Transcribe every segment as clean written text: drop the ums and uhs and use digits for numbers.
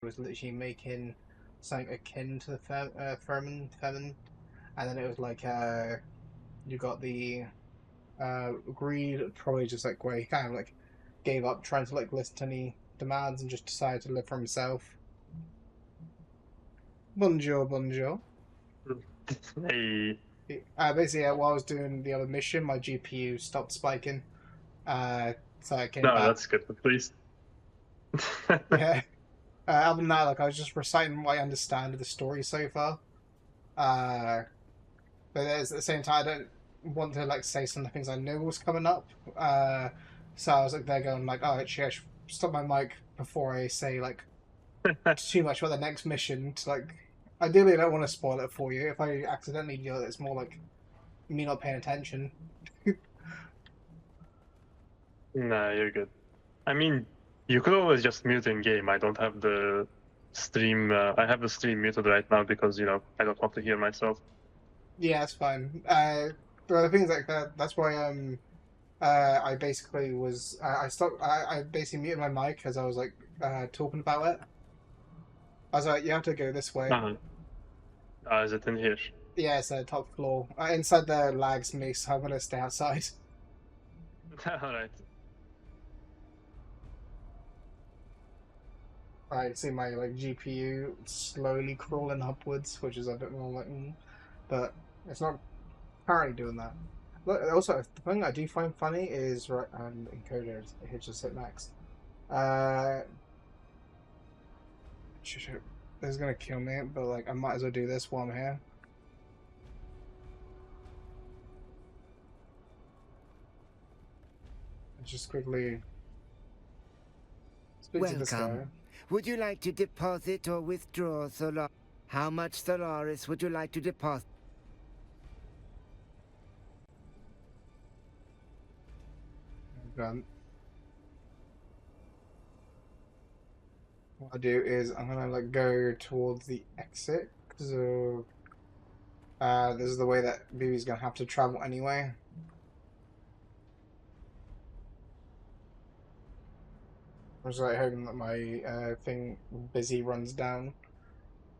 was literally making something akin to the Fermin, and then it was like you got the greed, probably just like where he kind of like gave up trying to like listen to any demands and just decided to live for himself. Bonjour, bonjour. Hey, Basically, while I was doing the other mission, my GPU stopped spiking. So I came no, back. that's good at least. Yeah. Other than that, like I was just reciting what I understand of the story so far. Uh, but at the same time, I don't want to like say some of the things I knew was coming up. So I was like there going like, oh, actually, I should stop my mic before I say like too much about the next mission. To like, ideally, I don't want to spoil it for you. If I accidentally do it, it's more like me not paying attention. Nah, you're good. I mean, you could always just mute in game. I don't have the stream. I have the stream muted right now because I don't want to hear myself. Yeah, it's fine. But the things like that. That's why I basically was I stopped. I basically muted my mic as I was like talking about it. I was like, you have to go this way. Uh-huh. Is it in here? Yeah, it's a top floor. Inside the lags me, so I'm gonna stay outside. All right. I see my like GPU slowly crawling upwards, which is a bit more like, but it's not currently doing that. Look, also, the thing I do find funny is right, and encoders. It just hit next. Uh, shit, this is gonna kill me, but like I might as well do this while I'm here. Just quickly speak to this Welcome. guy. Would you like to deposit or withdraw Solar? How much Solaris would you like to deposit? Gun. What I do is I'm gonna like go towards the exit because of this is the way that Bibi's gonna have to travel anyway. I'm just like hoping that my thing busy runs down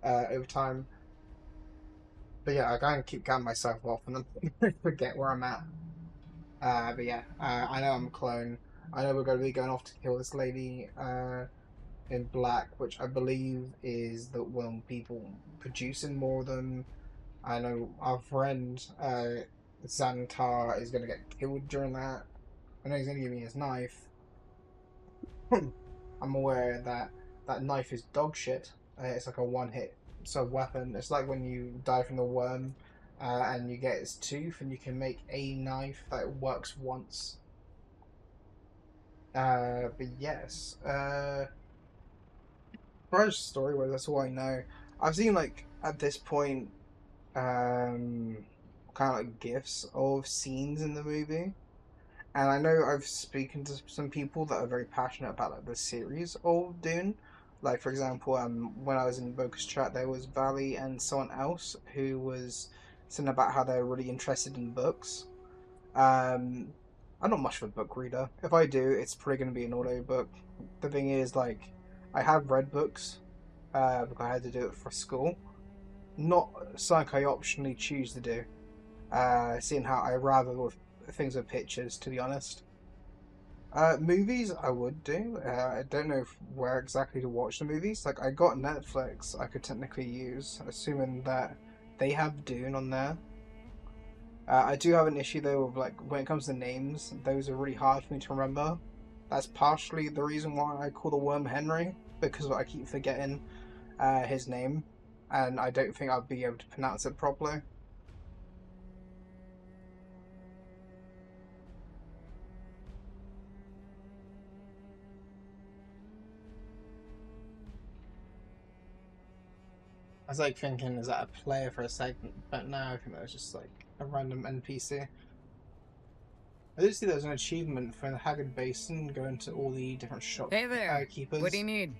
over time. But yeah, I kind of keep counting myself off and then forget where I'm at. But yeah, I know I'm a clone. I know we're going to be going off to kill this lady in black, which I believe is the when people producing more of them. I know our friend Xantar is going to get killed during that. I know he's going to give me his knife. I'm aware that that knife is dog shit. It's like a one hit sort of weapon. It's like when you die from the worm and you get its tooth, and you can make a knife that works once. But yes, Brian's story where that's all I know. I've seen like at this point, kind of like gifs of scenes in the movie, and I know I've spoken to some people that are very passionate about like the series of Dune. Like for example, when I was in Boca's chat, there was Valley and someone else who was saying about how they're really interested in books. Um, I'm not much of a book reader. If I do, it's probably going to be an audio book. The thing is, like, I have read books because I had to do it for school. Not something I optionally choose to do. Seeing how I rather with things with pictures, to be honest. Movies I would do. I don't know where exactly to watch the movies. Like I got Netflix, I could technically use, assuming that they have Dune on there. I do have an issue though with like when it comes to names, those are really hard for me to remember. That's partially the reason why I call the worm Henry because I keep forgetting his name, and I don't think I'll be able to pronounce it properly. I was like thinking, is that a player for a second? But no, I think that was just like a random NPC. I did see there was an achievement for the Haggard Basin, going to all the different Hey there. What do you keepers. need?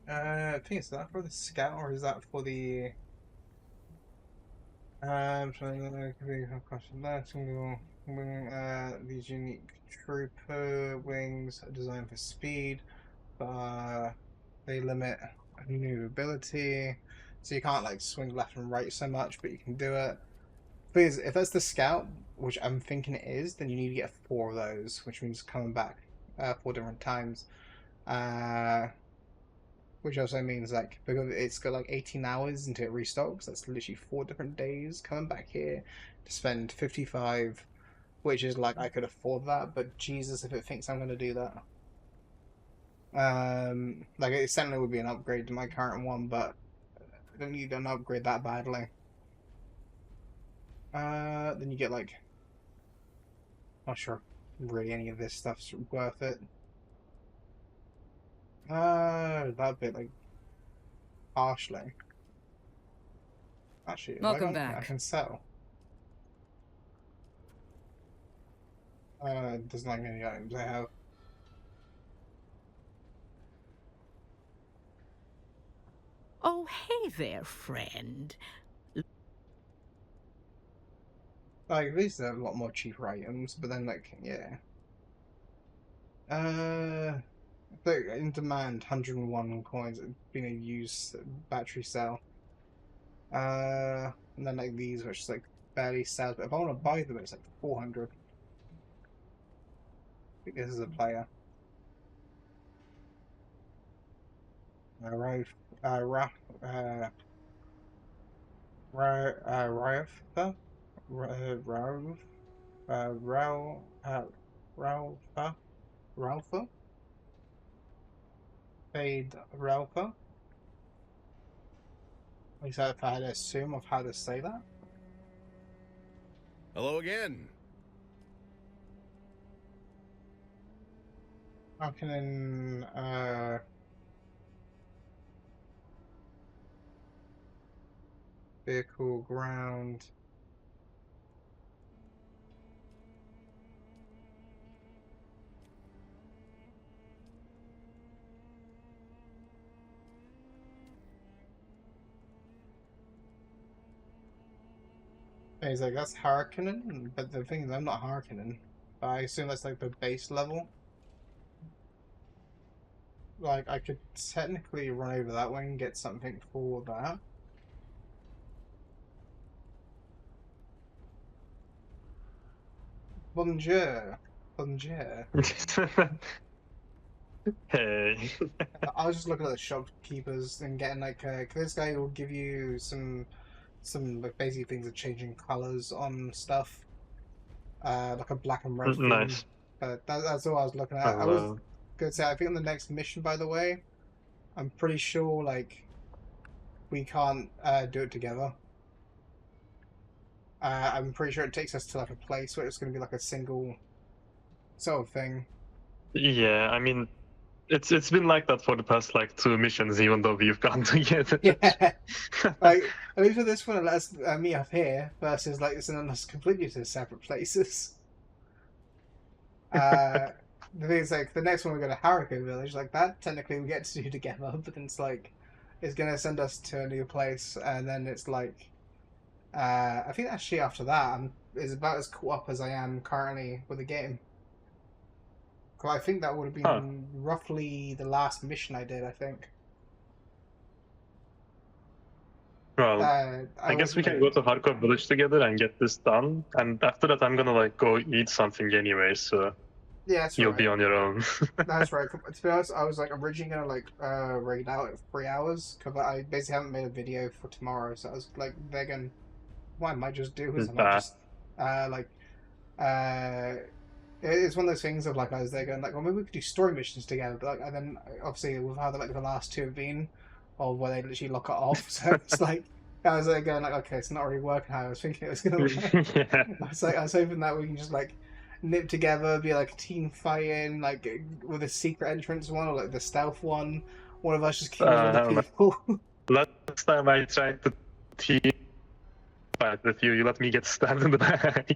I think it's that for the scout, or is that for the? So could be across that single wing. These unique trooper wings are designed for speed, but they limit maneuverability, so you can't like swing left and right so much, but you can do it. Because if that's the scout, which I'm thinking it is, then you need to get 4 of those, which means coming back 4 different times. Which also means like because it's got like 18 hours until it restocks, that's literally 4 different days coming back here to spend 55, which is like I could afford that, but Jesus, if it thinks I'm gonna do that. Like it certainly would be an upgrade to my current one, but I don't need an upgrade that badly. Then you get like, not sure really any of this stuff's worth it. That bit like partially. Actually, if I Welcome don't, I back. can sell. Doesn't like any items I have. Oh, hey there, friend. Like these are a lot more cheaper items, but then like yeah. In demand 101 coins being a used battery cell. And then like these which is like barely sell, but if I want to buy them it's like 400. I think this is a player. Ralph, Ralph, Ralph, Ralpha, Fade Ralpha. At least if I had to assume of how to say that. Hello again. Fucking vehicle ground. And he's like, that's Harkonnen, but the thing is, I'm not Harkonnen. But I assume that's like the base level. Like, I could technically run over that way and get something for that. Bonjour. Bonjour. Hey. I was just looking at the shopkeepers and getting like, this guy will give you some like basic things of changing colors on stuff. Like a black and red theme. Nice. But that's all I was looking at. I was gonna say, I think on the next mission, by the way, I'm pretty sure like we can't do it together. I'm pretty sure it takes us to like a place where it's gonna be like a single sort of thing. Yeah, I mean, it's been like that for the past like 2 missions, even though we've gone together. Yeah, like at least for this one, it lets me up here versus like sending us completely to separate places. The thing is, like, the next one we go to Harrowgate Village, like that technically we get to do together, but then it's like it's gonna send us to a new place, and then it's like I think actually after that is about as caught up as I am currently with the game. I think that would have been roughly the last mission I did, I think. Well, I guess we can go to Harkov Village together and get this done, and after that I'm gonna like go eat something anyway, so yeah, that's you'll right. be on your own. That's right. To be honest, I was like originally gonna like raid out at 3 hours because I basically haven't made a video for tomorrow, so I was like begging, what I might just do is I might just like it's one of those things of like I was there going like, well, maybe we could do story missions together, but like, and then obviously with how like the last 2 have been, or where they literally lock it off, so it's like I was there going like, okay, it's not really working how I was thinking it was gonna work. Yeah. I was hoping that we can just like nip together, be like a team fighting, like with a secret entrance one or like the stealth one. One of us just kills all the people. Last time I tried to team fight with you, you let me get stabbed in the back.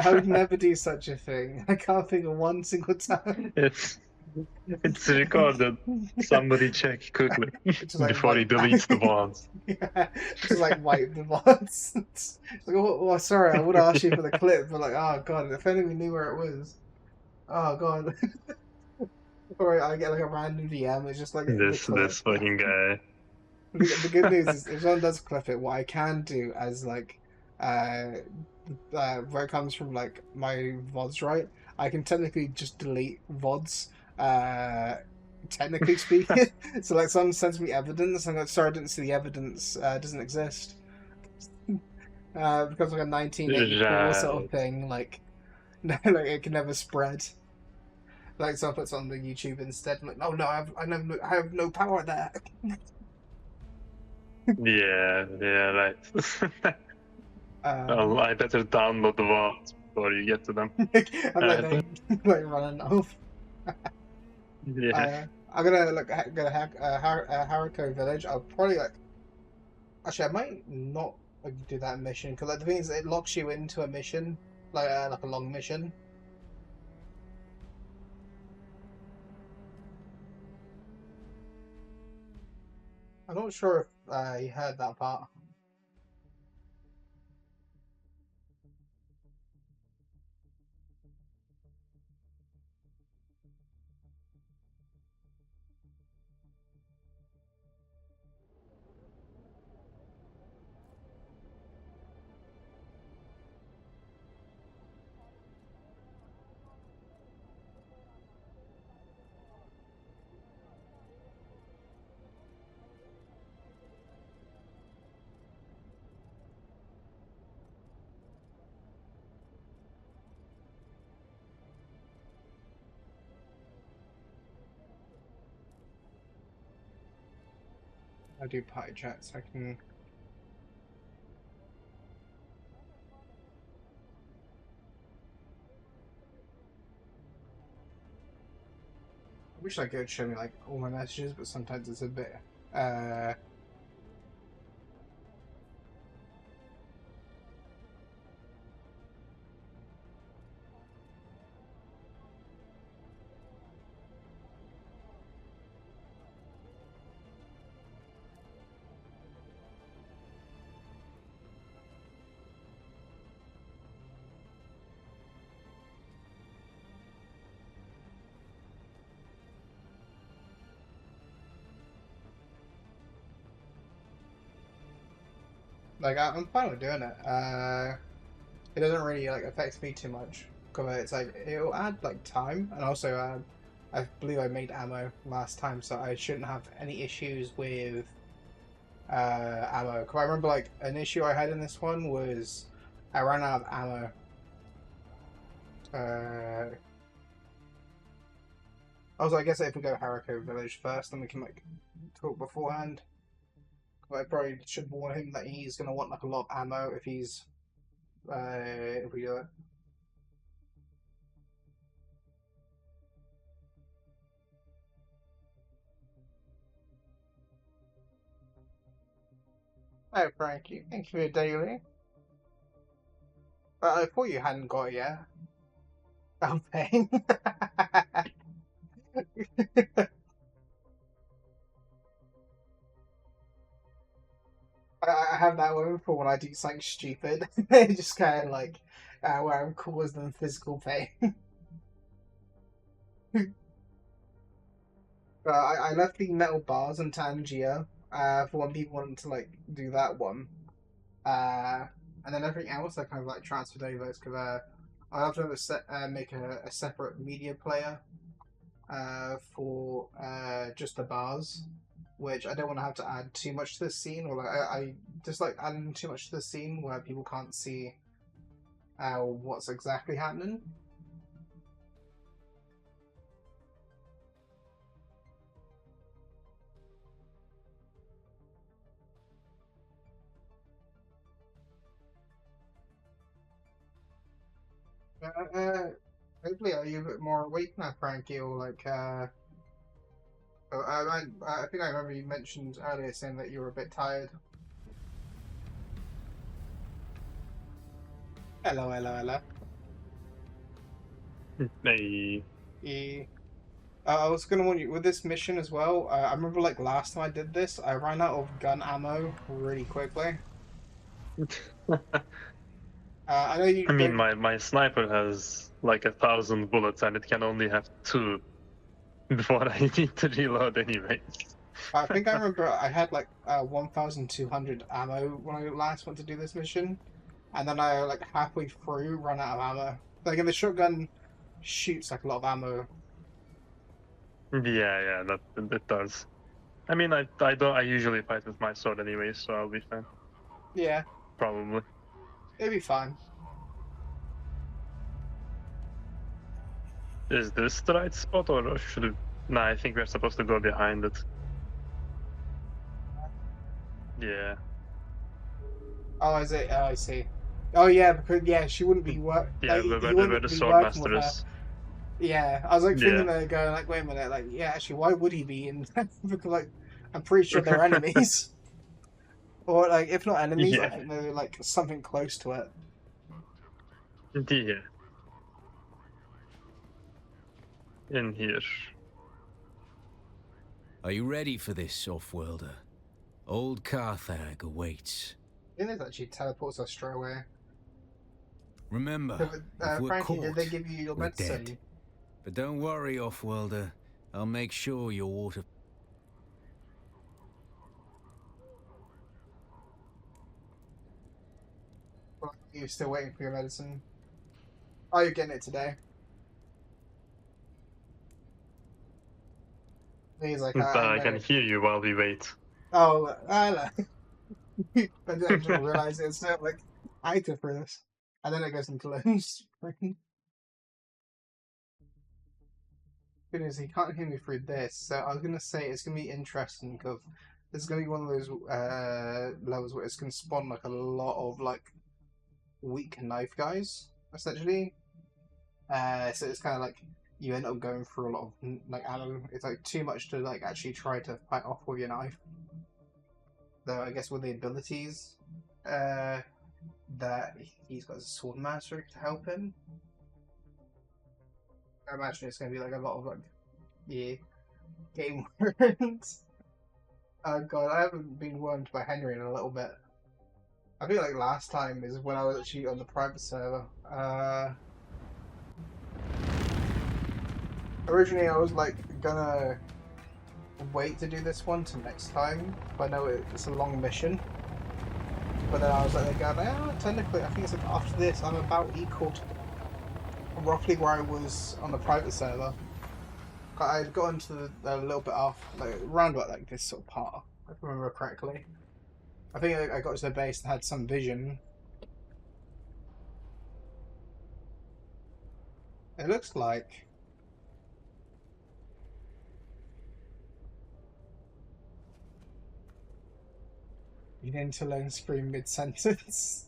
I would never do such a thing. I can't think of one single time. It's recorded. Somebody check quickly Just like before he wipe. deletes the bonds. Yeah, just like wipe the bots. It's like, oh, sorry, I would ask you for the clip, but like, oh god, if only we knew where it was. Oh god. Or I get like a random DM, it's just like the clip. This fucking guy. The good news is if someone does clip it, what I can do as like uh where it comes from like my VODs, right? I can technically just delete VODs, technically speaking. So like someone sends me evidence, I'm like, sorry, I didn't see the evidence, it doesn't exist. Because like a 1984 sort of Right. thing, like no, like it can never spread. Like someone puts it on the YouTube instead. I'm like, oh no, I have no power there. Yeah, right. Um, I better download the vaults before you get to them. I'm like they like running off. Yeah. I'm gonna like go hack Harako village. I'll probably like actually I might not like, do that mission because like the thing is it locks you into a mission like a long mission. I'm not sure if you heard that part. I do party chats. I can. I wish I could show me like all my messages, but sometimes it's a bit uh like I'm fine with doing it. It doesn't really like affect me too much. Cause it's like it'll add like time, and also I believe I made ammo last time, so I shouldn't have any issues with ammo. Cause I remember like an issue I had in this one was I ran out of ammo. Also, I guess if we go Harako Village first, then we can like talk beforehand. I probably should warn him that he's gonna want like a lot of ammo if we do it. Oh, Frankie, thank you for your daily. But I thought you hadn't got it yet. I'm paying. I have that one for when I do something stupid. Just kind of like where I'm causing physical pain. I left the metal bars and Tangier for when people wanted to like do that one. Uh, and then everything else I kind of like transferred over because I have to make a separate media player for just the bars, which I don't want to have to add too much to the scene, or like I just like adding too much to the scene where people can't see what's exactly happening. Uh, Hopefully, are you a bit more awake now, Frankie, or like I think I remember you mentioned earlier saying that you were a bit tired. Hello. Hey. Yeah. I was gonna want you with this mission as well. I remember like last time I did this, I ran out of gun ammo really quickly. I know you I mean, don't. my sniper has like 1,000 bullets, and it can only have 2 before I need to reload anyway. I think I remember I had like 1,200 ammo when I last went to do this mission, and then I like halfway through ran out of ammo. Like in the shotgun shoots like a lot of ammo. Yeah, that it does. I mean, I usually fight with my sword anyway, so I'll be fine. Yeah, Probably. it'd be fine. Is this the right spot, or should it... Nah, I think we're supposed to go behind it. Yeah. Oh, is it? Oh, I see. Oh yeah, because yeah, she wouldn't be Yeah, like where, he where wouldn't the be sword working with master her. is. Yeah, I was like thinking Yeah. there, going like, wait a minute, like yeah, actually, why would he be in? Because like, I'm pretty sure they're enemies, or like if not enemies, I Yeah. think they're like something close to it. Yeah. In here. Are you ready for this, off-worlder? Old Carthag awaits. I think it actually teleports us straight away. Remember, So, if we're Frankie, caught, did they give you your we're medicine? dead. But don't worry, off-worlder. I'll make sure your water... Or are you still waiting for your medicine? Oh, you're getting it today. He's like, I'm I can ready. hear you while we wait. Oh, I know. I didn't realize it's not like active for this. And then it goes into loans. Goodness, he can't hear me through this. So I was gonna say it's gonna be interesting because this is gonna be one of those levels where it's gonna spawn like a lot of like weak knife guys, essentially. So it's kind of like you end up going through a lot of like ammo. It's like too much to like actually try to fight off with your knife. Though I guess with the abilities, that he's got a sword master to help him. I imagine it's gonna be like a lot of like yeah game words. Oh god, I haven't been warned by Henry in a little bit. I feel like last time is when I was actually on the private server. Originally I was like gonna wait to do this one till next time, but I know it's a long mission. But then I was like, technically I think it's like after this I'm about equal to roughly where I was on the private server. I had gotten to a little bit off, like around about like this sort of part, if I remember correctly. I think I got to the base and had some vision. It looks like you need to learn scream mid-sentence.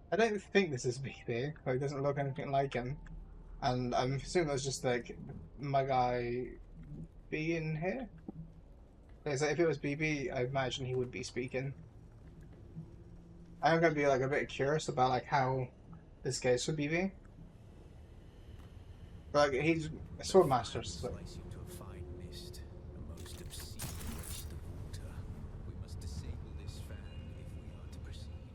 I don't think this is BB. Like, it doesn't look anything like him. And I'm assuming that's just like my guy B in here. Because if it was BB, I imagine he would be speaking. I'm gonna be like a bit curious about like how this goes for BB. But like, he's a sword master, so Slice you to a fine mist, a most obscene waste of water. We must disable this fan if we are to proceed.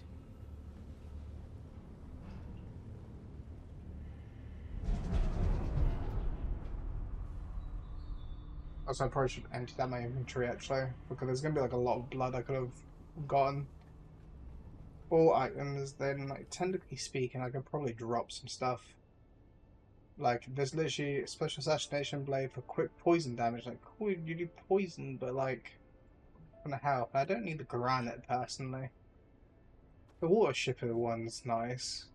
also I probably should empty out my inventory actually, because there's gonna be like a lot of blood I could have gotten. All items, then like technically speaking, I could probably drop some stuff. Like there's literally a special assassination blade for quick poison damage. Like cool, you do poison, but like gonna help. I don't need the granite personally. The water shipper one's nice.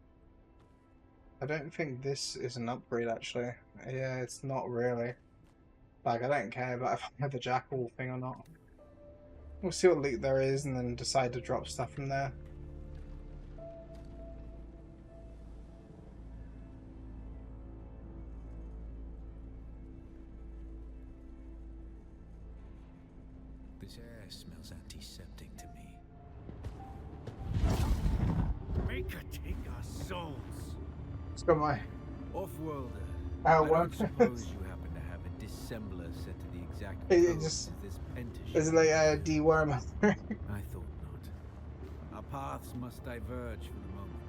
I don't think this is an upgrade actually. Yeah, it's not really. Like I don't care about if I have the jackal thing or not. We'll see what loot there is and then decide to drop stuff from there. This air smells antiseptic to me. Make her take our souls. Let's go my Off-worlder, Oh, I well. don't suppose you happen to have a dissembler set to the exact It code just of this is penta like a deworm. I thought not. Our paths must diverge for the moment,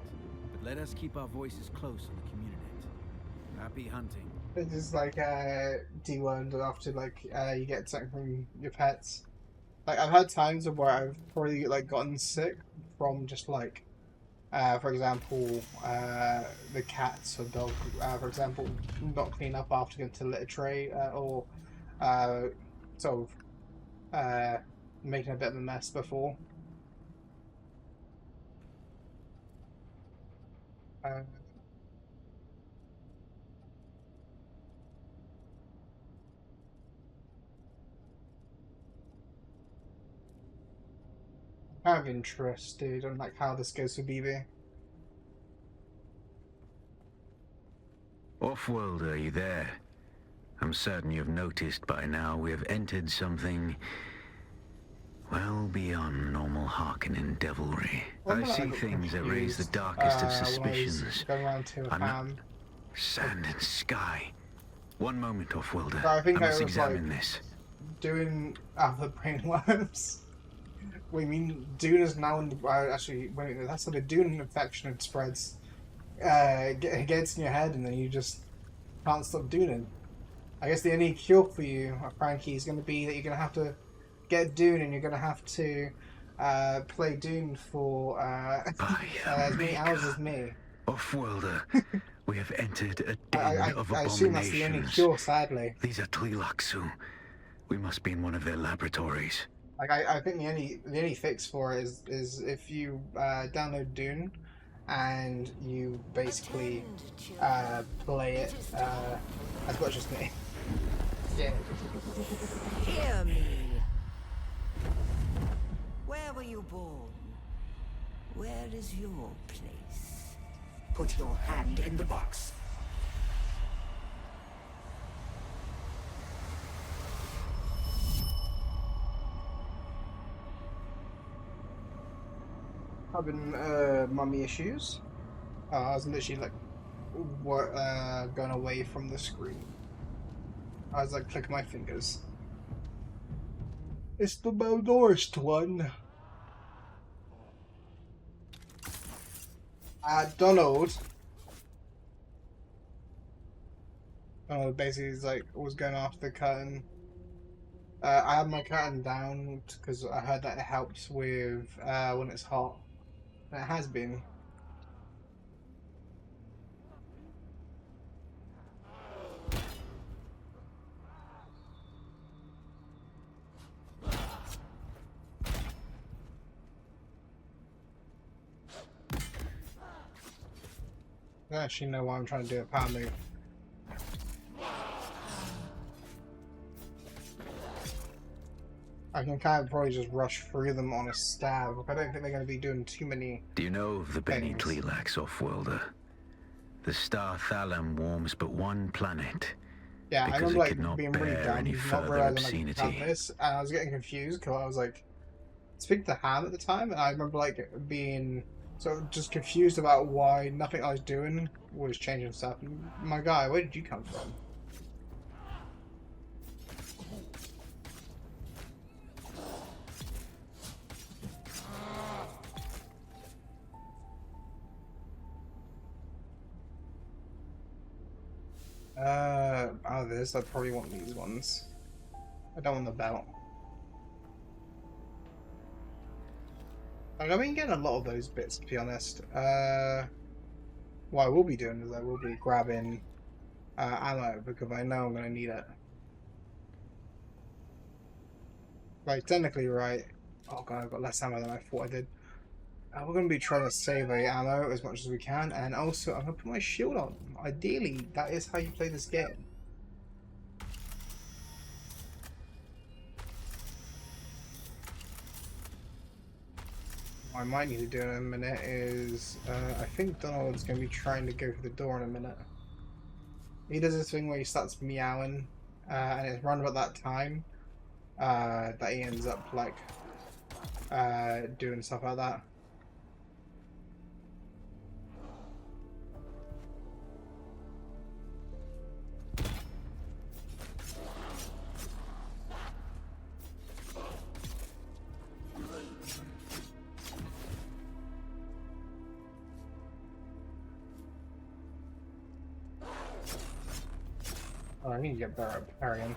but let us keep our voices close on the communinet. Happy hunting. It's just like dewormed after like you get something from your pets. Like I've had times where I've probably like gotten sick from just like for example the cats or dog for example not clean up after going to litter tray or uh, sort of making a bit of a mess before. Uh, I'm kind of interested on like how this goes for BB. Off-worlder, are you there? I'm certain you've noticed by now we have entered something well beyond normal Harkonnen devilry. I Remember that I see got things that raise the confused darkest of when I was suspicions. going around to a I'm not farm. sand and sky. One moment, Off-worlder. So I think I must I was examine like this. doing other brainworms. We mean Dune is now in the, actually wait, that's how the Dune infection spreads. Gets in your head and then you just can't stop Duning. I guess the only cure for you, Frankie, is going to be that you're going to have to get Dune and you're going to have to play Dune for By as many hours Maker. as me. Off-worlder, we have entered a I, den I, of I assume that's the only abominations. cure, sadly. These are Tleilaxu. We must be in one of their laboratories. Like I think the only fix for it is if you download Dune and you basically play it as much as me. Yeah. Hear me. Where were you born? Where is your place? Put your hand in the box. Having mummy issues. I was literally like going away from the screen. I was like clicking my fingers. It's the malnourished one. Donald. Basically is like was going after the curtain. I had my curtain down because I heard that it helps with when it's hot. And it has been. I don't actually know why I'm trying to do a power move. I can kind of probably just rush through them on a stab. I don't think they're going to be doing too many. Do you know of the Bene things. Tleilax, Off-worlder? The star Thalam warms but one planet. Yeah, I Because remember it like could not being really bear dumb, any not further realizing like I'd done obscenity. this, and I was getting confused because I was like speaking to Han at the time, and I remember like being sort of just confused about why nothing I was doing was changing stuff. My guy, where did you come from? Out of this, I probably want these ones. I don't want the belt. Like, I've been getting a lot of those bits, to be honest. What I will be doing is I will be grabbing ammo because I know I'm going to need it. Like, technically, right. Oh god, I've got less ammo than I thought I did. We're going to be trying to save ammo as much as we can, and also I'm going to put my shield on. Ideally, that is how you play this game. What I might need to do in a minute is, I think Donald's going to be trying to go for the door in a minute. He does this thing where he starts meowing, and it's around about that time that he ends up like doing stuff like that. Oh, I need to get better at parrying.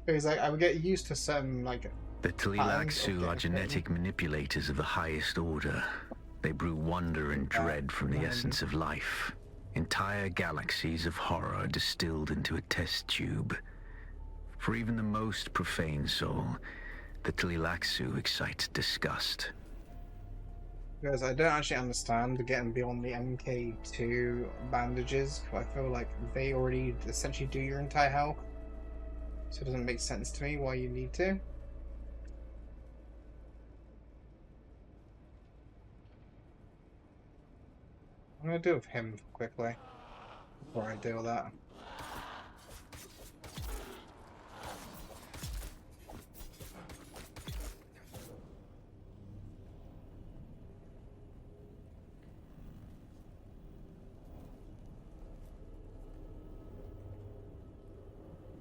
Because like, I would get used to certain like The patterns of Tleilaxu are getting hit. genetic manipulators of the highest order. They brew wonder and dread from the essence of life. Entire galaxies of horror distilled into a test tube. For even the most profane soul, the Tleilaxu excites disgust. Because I don't actually understand getting beyond the MK2 bandages. I feel like they already essentially do your entire health. So it doesn't make sense to me why you need to. I'm gonna deal with him quickly before I deal with that.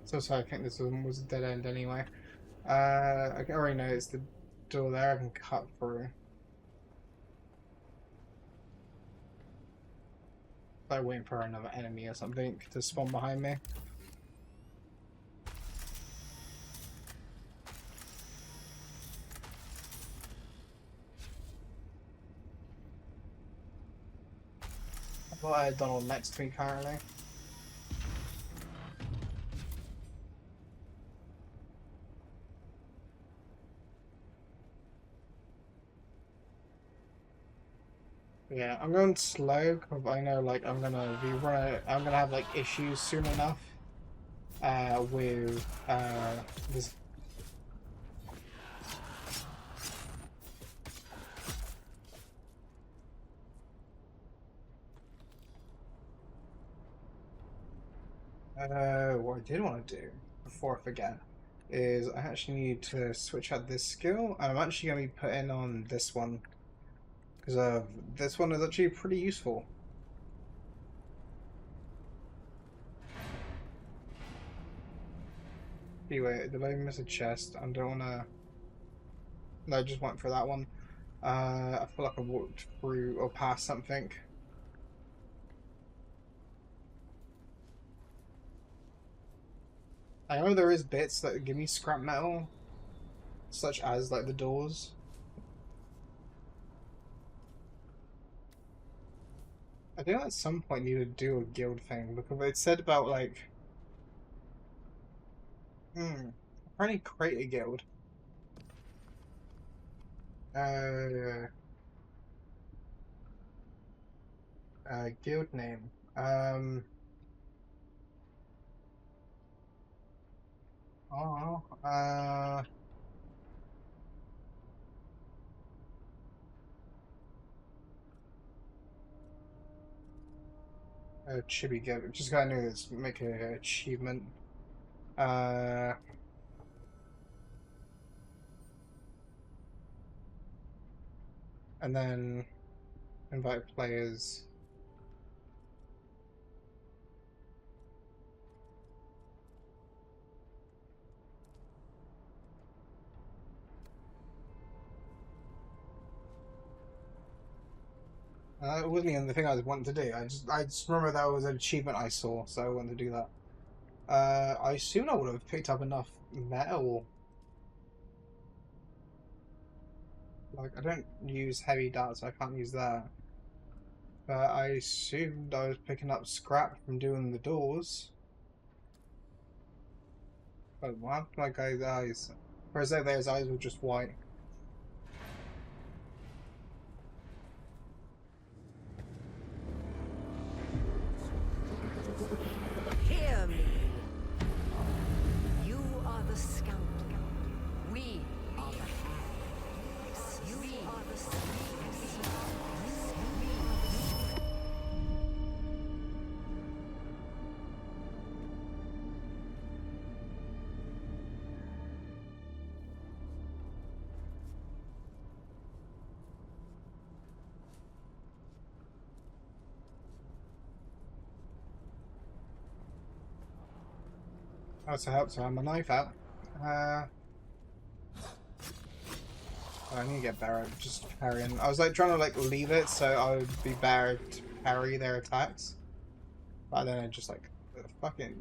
So sorry, I think this one was a dead end anyway. I already know it's the door there I can cut through. Like waiting for another enemy or something to spawn behind me. I thought I had Donald next to me currently. Yeah, I'm going slow because I know like I'm gonna have like issues soon enough with this. What I did want to do before I forget is I actually need to switch out this skill, and I'm actually gonna be putting on this one because this one is actually pretty useful. Anyway, did I miss a chest? I don't wanna. No, I just went for that one. I feel like I walked through or past something. I know there is bits that give me scrap metal, such as like the doors. I think at some point need to do a guild thing because it said about like, apparently create a guild. Uh, Guild name. Oh, chibi guild. Just gotta know this. Make an achievement. Uh, and then invite players. It wasn't even the thing I was wanting to do. I just remember that was an achievement I saw, so I wanted to do that. I assume I would have picked up enough metal. Like, I don't use heavy darts, so I can't use that. But I assumed I was picking up scrap from doing the doors. But what happened to my guy's eyes? Or is that his eyes were just white? Hear me. You are the scoundrel. We are the hags. You are the slaves. We are the That's a help, so I have my knife out. I need to get better at just parrying. I was like trying to like leave it so I would be better to parry their attacks. But then I just like fucking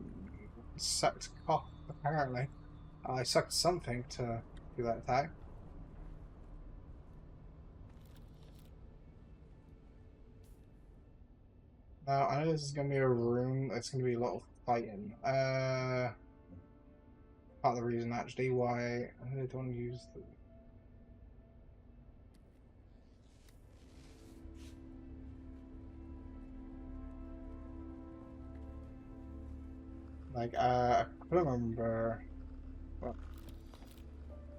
sucked cock apparently. I sucked something to do that attack. Now I know this is gonna be a room, it's gonna be a lot of fighting. Part of the reason actually why I don't want to use the I couldn't remember. Well,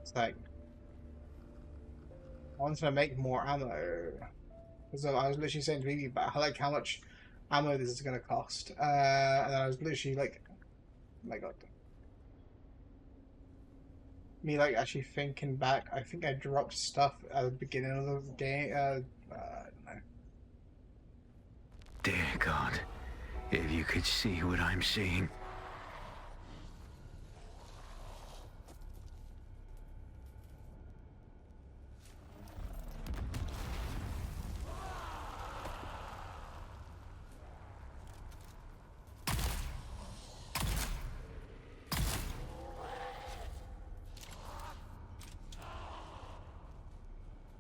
it's like I wanted to make more ammo. Because I was literally saying to BB about like how much ammo this is gonna cost. And then I was literally like, oh my god. Me like actually thinking back, I think I dropped stuff at the beginning of the game. I don't know. Dear God, if you could see what I'm seeing.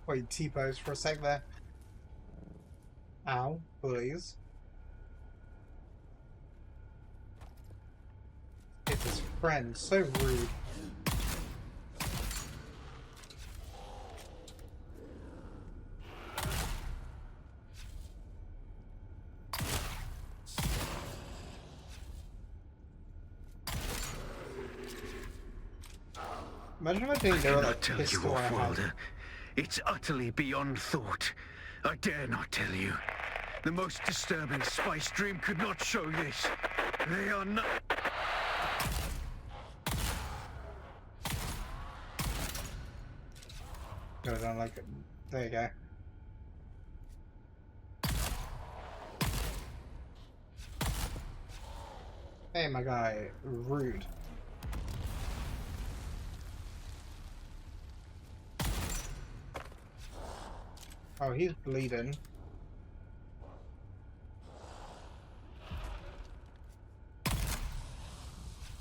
Wait, T-pose for a sec there. Ow, please. Hit his friend, so rude. Imagine if I didn't know that Tell you pistol I off, had. Wilder. It's utterly beyond thought. I dare not tell you. The most disturbing spice dream could not show this. They are not... Goes on like it. There you go. Hey, my guy, rude. Oh, he's bleeding.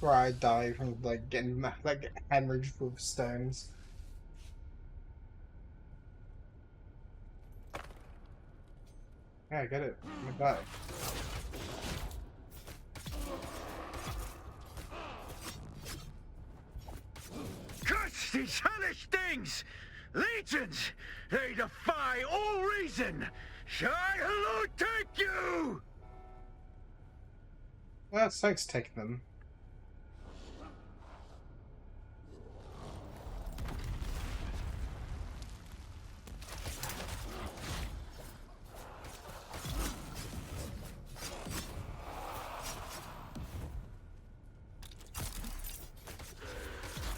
Where I die from like getting like hemorrhaged with stones. Yeah, I get it. My guy. Curse these hellish things! Legions! They defy all reason! Shall I take you? Well, Soak's taking them.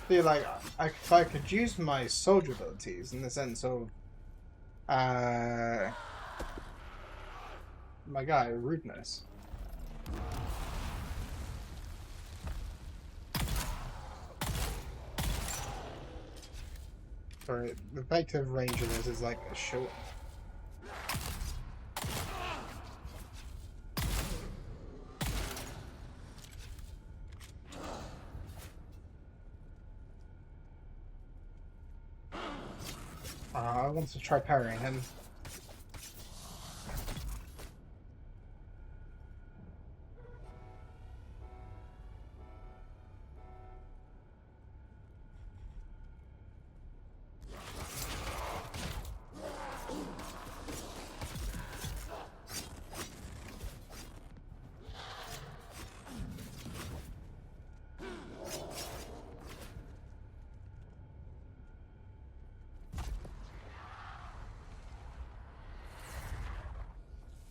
See, like, if I could use my soldier abilities in the sense of, my guy, rudeness. Sorry, the effective range of this is like a short. I want to try parrying him.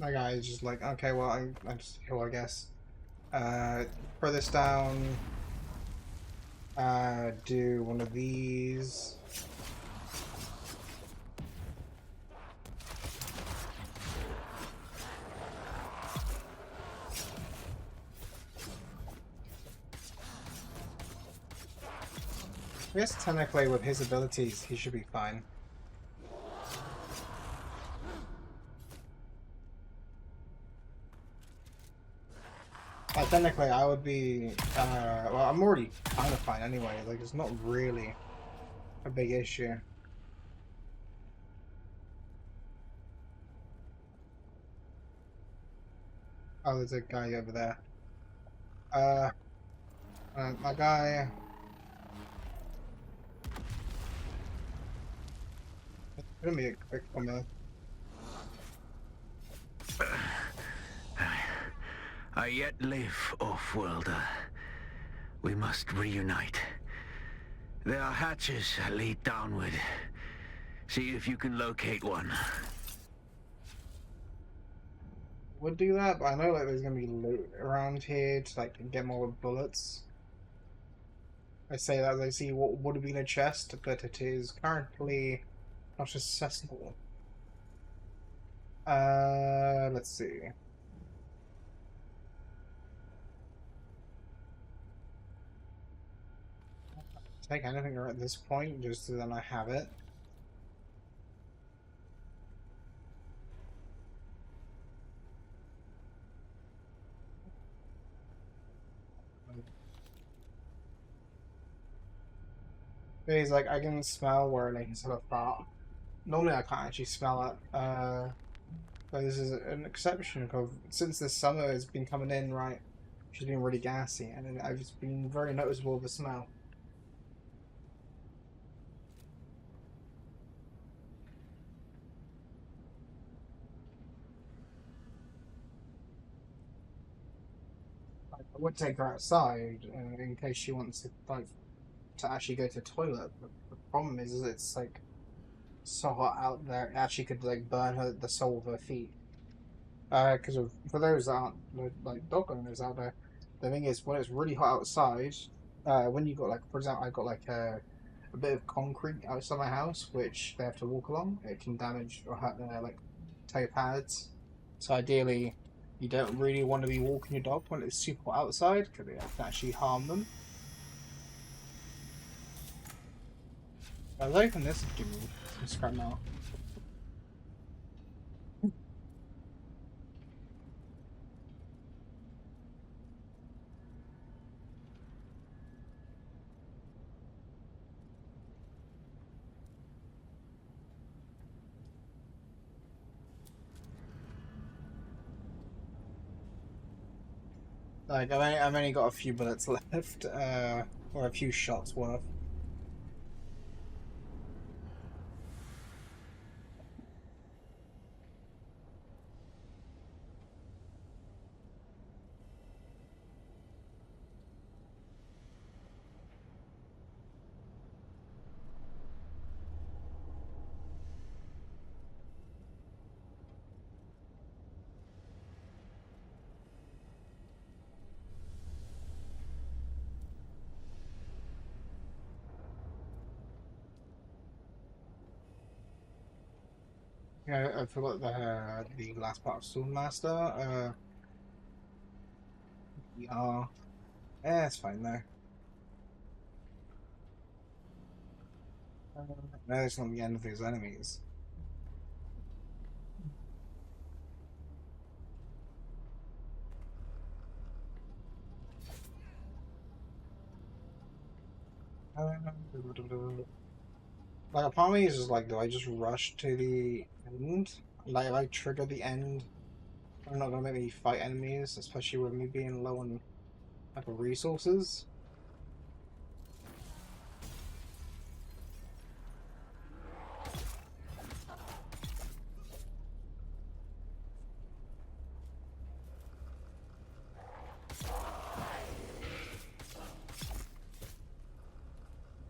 My guy is just like, okay, well, I'm just heal, I guess. Throw this down. Do one of these. I guess technically with his abilities, he should be fine. technically I would be, well, I'm already kind of fine anyway, like, it's not really a big issue. Oh, there's a guy over there. My guy... It's gonna be a quick one, though. I yet live, off-worlder. We must reunite. There are hatches that lead downward. See if you can locate one. Would do that, but I know like there's gonna be loot around here to like get more bullets. I say that as I see what would have been a chest, but it is currently not accessible. Let's see. Take anything at this point, just so then I have it. It's like I can smell where like it's a fart. Normally I can't actually smell it. But this is an exception because since the summer has been coming in, right, she's been really gassy, and it's been very noticeable the smell. I would take her outside in case she wants to like to actually go to the toilet. But the problem is it's like so hot out there. It actually could like burn her the sole of her feet. Because for those that aren't like dog owners out there, the thing is when it's really hot outside, when you got like for example, I got like a bit of concrete outside my house which they have to walk along. It can damage or hurt their like toe pads. So ideally, you don't really want to be walking your dog when it's super hot outside because it can actually harm them. I was hoping this would give me some scrap now. Like I've only got a few bullets left, or a few shots worth. Yeah, I forgot the last part of Soulmaster. Yeah, it's fine though. No, it's not the end of his enemies. Like a part of me is just like, do I just rush to the end? Like trigger the end. I'm not gonna make me fight enemies, especially with me being low on like resources.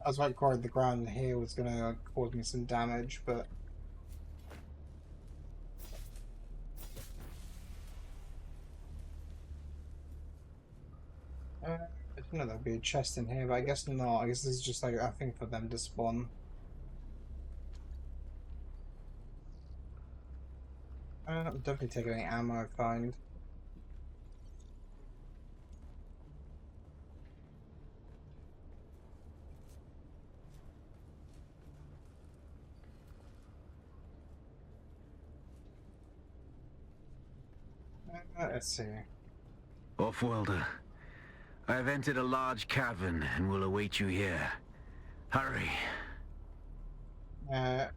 I was like, the ground here was gonna cause me some damage, but I didn't know there'd be a chest in here, but I guess not. I guess this is just like a thing for them to spawn. I'm definitely taking any ammo I find. Let's see. Off-worlder, I have entered a large cavern and will await you here. Hurry. I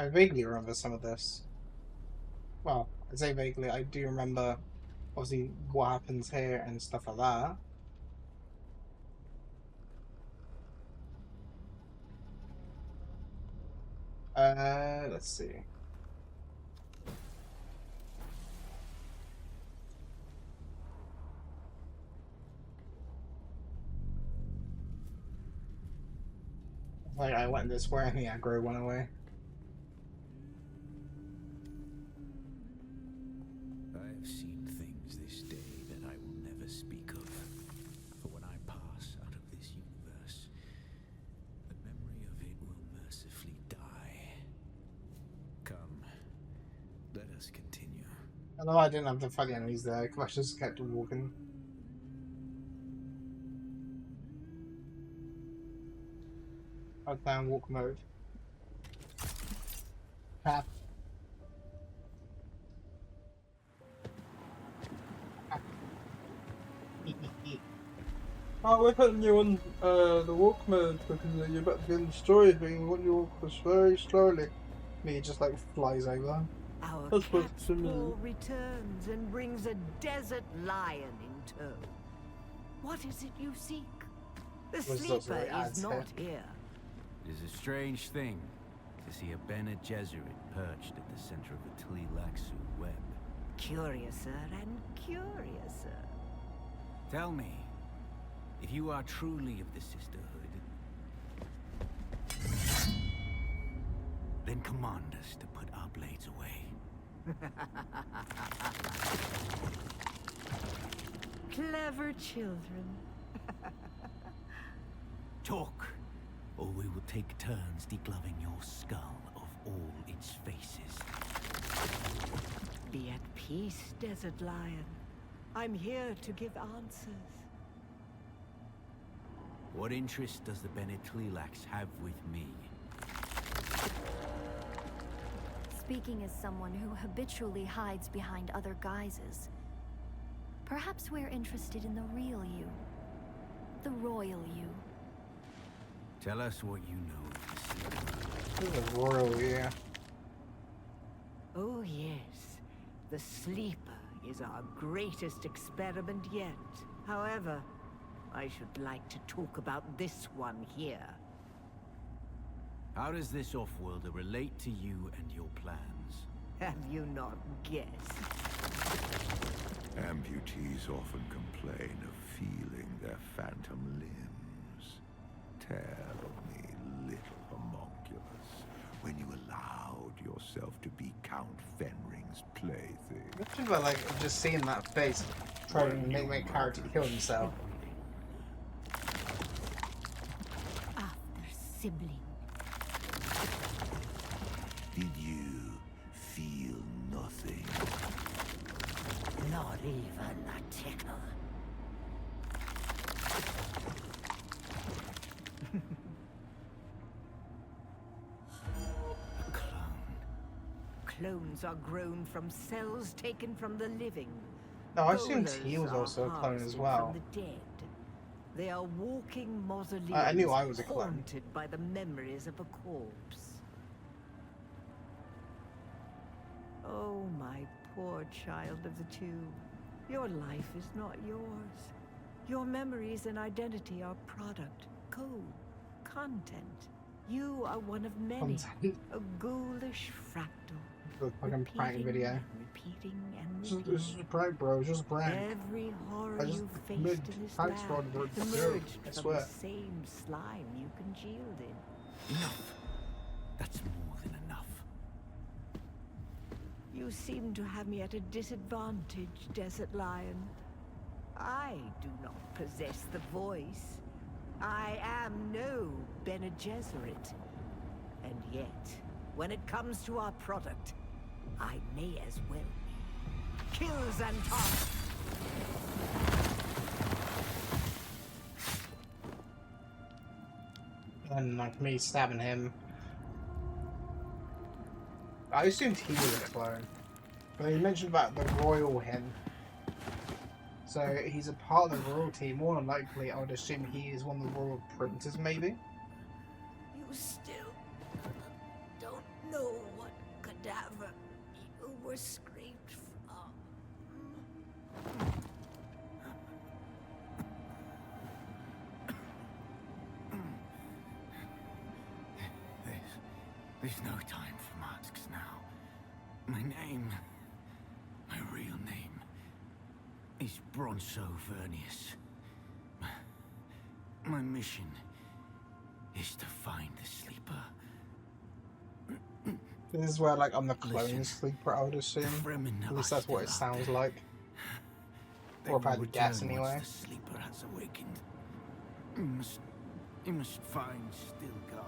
vaguely remember some of this. Well, I say vaguely, I do remember obviously what happens here and stuff like that. Let's see. Like I went this way and the aggro went away. I have seen things this day that I will never speak of. For when I pass out of this universe, the memory of it will mercifully die. Come, let us continue. I know I didn't have to fight the enemies there, because I just kept walking. Up down walk mode. Path. Oh, we're putting you on the walk mode because you're about to get destroyed, but you want you walk very slowly. Me just like flies over. Our That's what's cat's to me. paw returns and brings a desert lion in tow. What is it you seek? The Was those sleeper right is ads not here. It is a strange thing to see a Bene Gesserit perched at the center of a Tleilaxu web. Curiouser and curiouser. Tell me, if you are truly of the Sisterhood, then command us to put our blades away. Clever children. Talk, or we will take turns degloving your skull of all its faces. Be at peace, Desert Lion. I'm here to give answers. What interest does the Bene Tleilax have with me? Speaking as someone who habitually hides behind other guises, perhaps we're interested in the real you. The royal you. Tell us what you know of the Sleeper. This is a royal, yeah. Oh yes, the Sleeper is our greatest experiment yet. However, I should like to talk about this one here. How does this off-worlder relate to you and your plans? Have you not guessed? Amputees often complain of feeling their phantom limbs. Tell me, little homunculus, when you allowed yourself to be Count Fenring's plaything. Imagine about like just seeing that face trying to make my character kill himself. After sibling. Did you feel nothing? Not even a tickle. A clone. Clones are grown from cells taken from the living. No, I assumed Bowlers he was are also a clone as harvested well. From the dead. They are walking mausoleums, I knew I was a clone. haunted by the memories of a corpse. Oh, my poor child of the tube. Your life is not yours. Your memories and identity are product, code, content. You are one of many. Content. A ghoulish fractal. The fucking prank video. Repeating and This is repeating. a prank, bro. It's just a prank. Every horror I just you made faced in this pranks land for the emerged joke, I from swear. the same slime you congealed in. Enough! That's more than enough. You seem to have me at a disadvantage, Desert Lion. I do not possess the voice. I am no Bene Gesserit. And yet, when it comes to our product, I may as well be. Kills and toss. And like me stabbing him. I assumed he was a clone. But he mentioned about the royal him. So he's a part of the royalty. More than likely, I would assume he is one of the royal princes, maybe. You still don't know what cadaver you were scraped from. There's no time for masks now. My name, my real name, is Bronso Vernius. My mission is to find the sleeper. This is where, like, I'm the clone Listen, sleeper, I would assume. Fremen At are least that's what it still out sounds there. like. They Or if I will had to guess return anyway. once the sleeper has awakened. You must find Stilgar.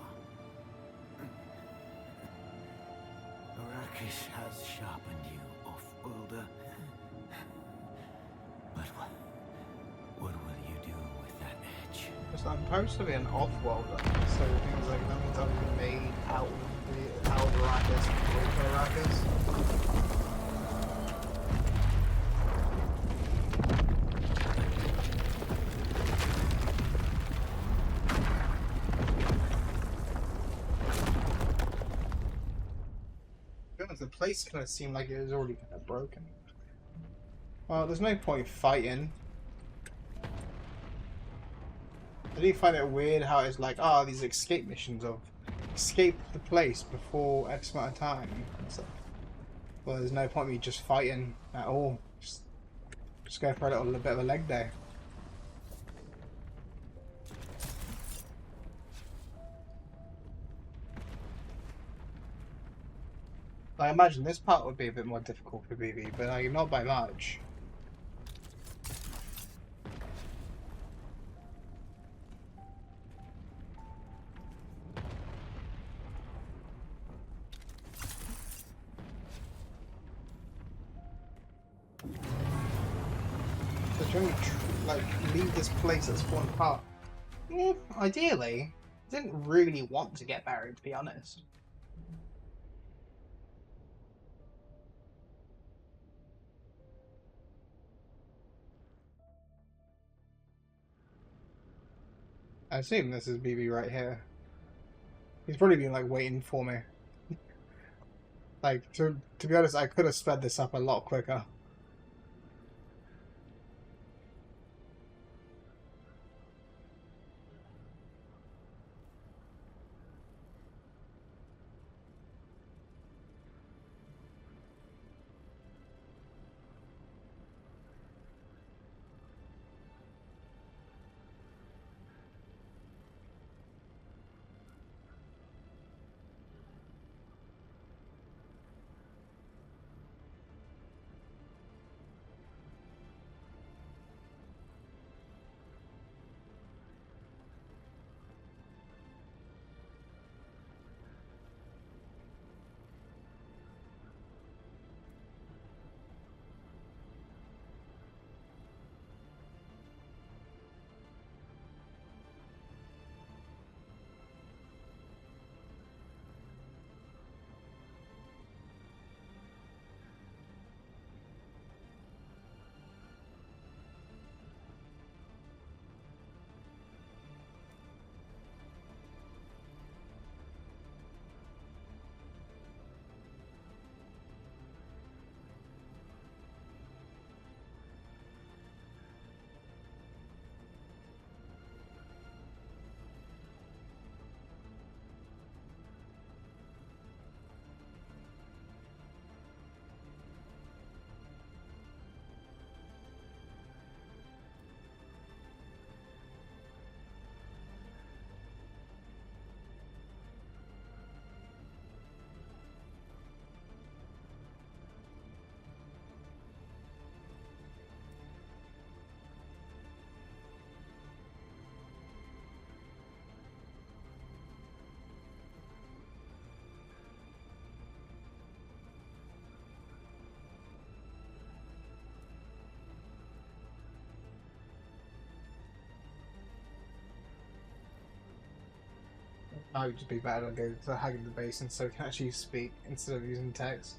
Arrakis has sharpened you, off-worlder. But what will you do with that edge? Because I'm supposed to be an off-worlder, so things like that means I've been made out of Arrakis, with Arrakis. The place kind of seemed like it was already kind of broken. Well, there's no point fighting. I do find it weird how it's like, oh, these escape missions of escape the place before X amount of time. It's like, well, there's no point me just fighting at all. Just go for a little bit of a leg day. I imagine this part would be a bit more difficult for BB, but like, not by much. So do you like leave this place at spawn part? Ideally, I didn't really want to get married, to be honest. I assume this is BB right here. He's probably been like waiting for me. Like to be honest, I could have sped this up a lot quicker. I would just be better to go to Hag in the Basin so I can actually speak instead of using text.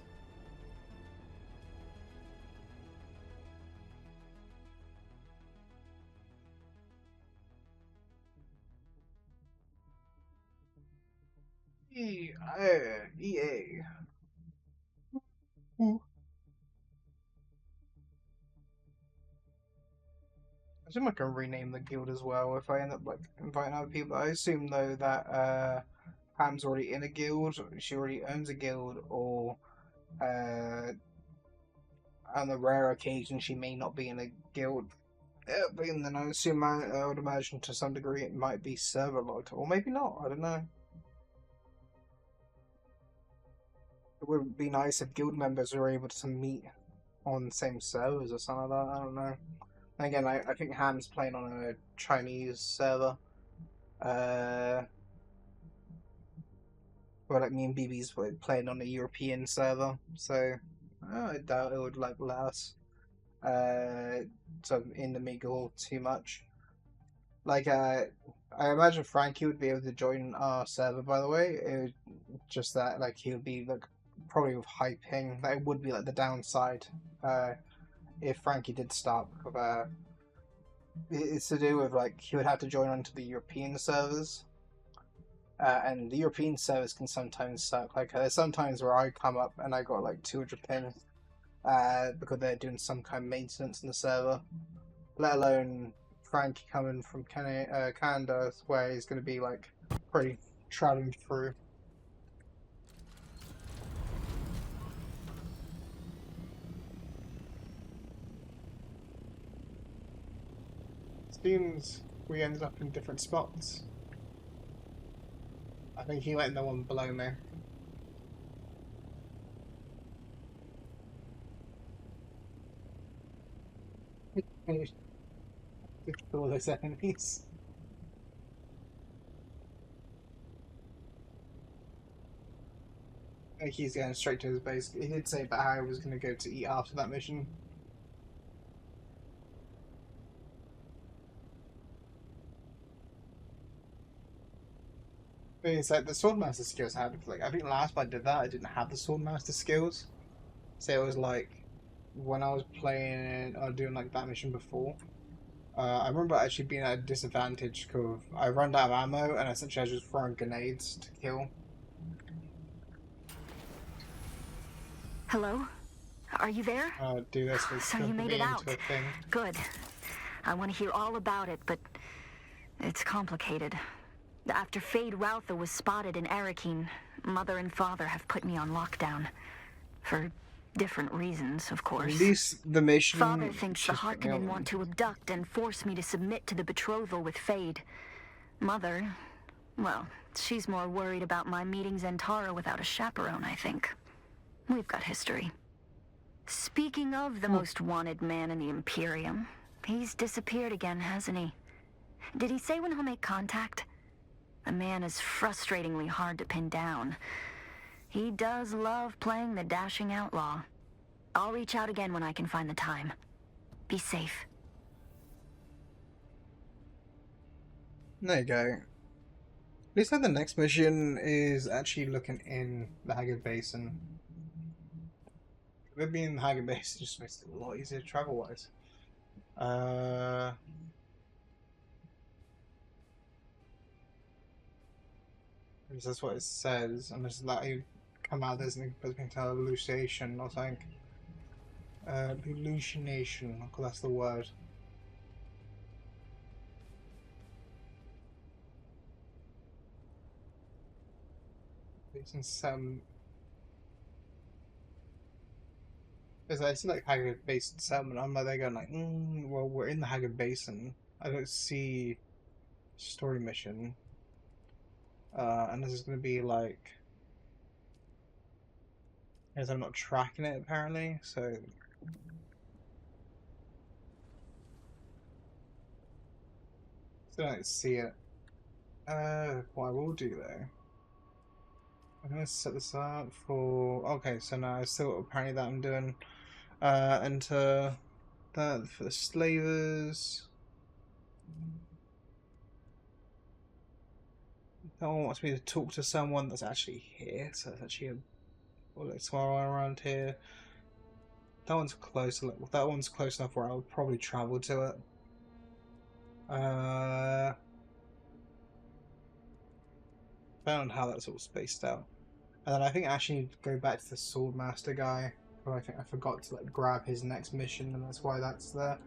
EA. Ooh. I assume I can rename the guild as well if I end up like inviting other people. I assume though that Pam's already in a guild, she already owns a guild, or on the rare occasion she may not be in a guild. But then I assume I would imagine to some degree it might be server locked, or maybe not. I don't know. It would be nice if guild members were able to meet on the same servers or something like that. I don't know. Again, I think Ham's playing on a Chinese server. Well, like me and BB's playing on a European server, so I doubt it would like let us sort of intermingle too much. Like, I imagine Frankie would be able to join our server. By the way, just that like he would be like probably with high ping. That would be like the downside. If Frankie did start, it's to do with like he would have to join onto the European servers. And the European servers can sometimes suck. Like, there's sometimes where I come up and I got like 200 ping because they're doing some kind of maintenance in the server. Let alone Frankie coming from Canada, where he's going to be like pretty traveling through. Seems we ended up in different spots. I think he went in the one below me. All those enemies. I think he's going straight to his base. He did say about how he was going to go to eat after that mission. It's like the Swordmaster skills I had. Like, I think last time I did that, I didn't have the Swordmaster skills. So it was like when I was playing or doing like that mission before. I remember actually being at a disadvantage because I ran out of ammo and essentially I was just throwing grenades to kill. Hello? Are you there? Do this. So you made it out. Good. I want to hear all about it, but it's complicated. After Fade Routha was spotted in Arrakis, Mother and Father have put me on lockdown. For different reasons, of course. At least the mission... Father thinks the Harkonnen want to abduct and force me to submit to the betrothal with Fade. Mother, well, she's more worried about my meeting Zentara without a chaperone, I think. We've got history. Speaking of the most wanted man in the Imperium, he's disappeared again, hasn't he? Did he say when he'll make contact? The man is frustratingly hard to pin down. He does love playing the dashing outlaw. I'll reach out again when I can find the time. Be safe. There you go. At least the next mission is actually looking in the Haggard Basin. It being in the Haggard Basin just makes it a lot easier travel-wise. That's what it says, unless that you come out there's an hallucination or something. Hallucination, that's the word. It's some. It's like Haggard Basin settlement. I'm like they're going like, well, we're in the Haggard Basin. I don't see story mission. And this is going to be like, as I'm not tracking it apparently, so I don't see it. What I will do though, I'm going to set this up for, okay, so now it's still apparently that I'm doing, enter that for the slavers. That one wants me to talk to someone that's actually here, so it's actually somewhere around here. That one's close. That one's close enough where I'll probably travel to it. depending on how that's all spaced out. And then I think I actually need to go back to the Swordmaster guy, but I think I forgot to like grab his next mission, and that's why that's there.